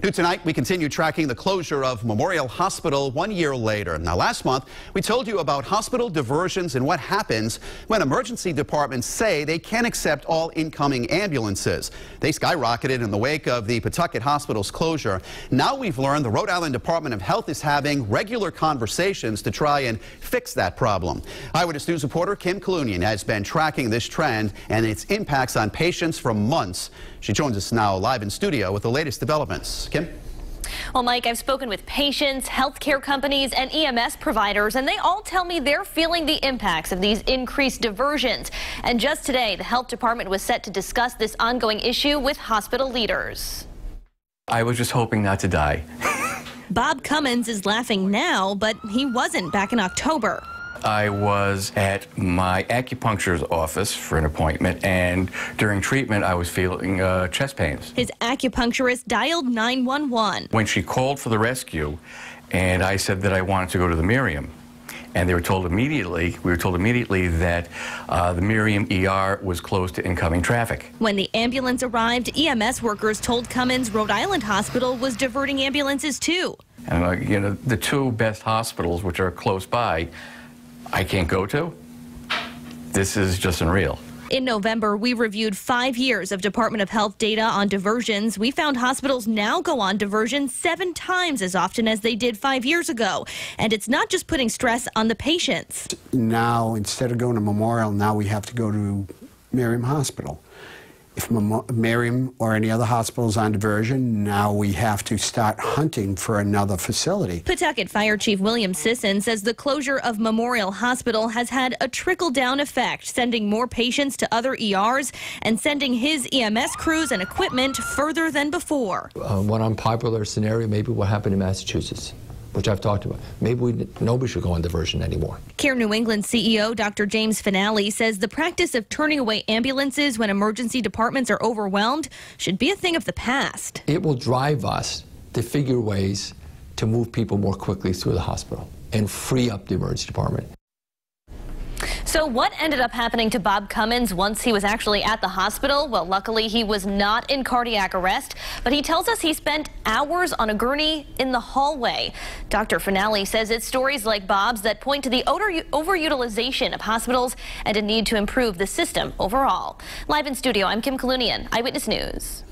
New tonight, we continue tracking the closure of Memorial Hospital 1 year later. Now, last month, we told you about hospital diversions and what happens when emergency departments say they can't accept all incoming ambulances. They skyrocketed in the wake of the Pawtucket Hospital's closure. Now we've learned the Rhode Island Department of Health is having regular conversations to try and fix that problem. Eyewitness News reporter Kim Kalunian has been tracking this trend and its impacts on patients for months. She joins us now live in studio with the latest developments. Kim? Well, Mike, I've spoken with patients, healthcare companies, and EMS providers, and they all tell me they're feeling the impacts of these increased diversions. And just today, the health department was set to discuss this ongoing issue with hospital leaders. I was just hoping not to die. Bob Cummins is laughing now, but he wasn't back in October. I was at my acupuncturist office for an appointment, and during treatment I was feeling chest pains. His acupuncturist dialed 911. When she called for the rescue, and I said that I wanted to go to the Miriam, and we were told immediately that the Miriam ER was closed to incoming traffic. When the ambulance arrived, EMS workers told Cummins Rhode Island Hospital was diverting ambulances too. And you know, the two best hospitals, which are close by, I can't go to. This is just unreal. In November, we reviewed 5 years of Department of Health data on diversions. We found hospitals now go on diversion 7 times as often as they did 5 years ago. And it's not just putting stress on the patients. Now, instead of going to Memorial, now we have to go to Miriam Hospital. If Miriam or any other hospital is on diversion, now we have to start hunting for another facility. Pawtucket Fire Chief William Sisson says the closure of Memorial Hospital has had a trickle-down effect, sending more patients to other ERs and sending his EMS crews and equipment further than before. One unpopular scenario, maybe what happened in Massachusetts, which I've talked about. Maybe nobody should go on diversion anymore. Care New England CEO Dr. James Finale says the practice of turning away ambulances when emergency departments are overwhelmed should be a thing of the past. It will drive us to figure ways to move people more quickly through the hospital and free up the emergency department. So what ended up happening to Bob Cummins once he was actually at the hospital? Well, luckily he was not in cardiac arrest, but he tells us he spent hours on a gurney in the hallway. Dr. Finale says it's stories like Bob's that point to the overutilization of hospitals and a need to improve the system overall. Live in studio, I'm Kim Kalunian, Eyewitness News.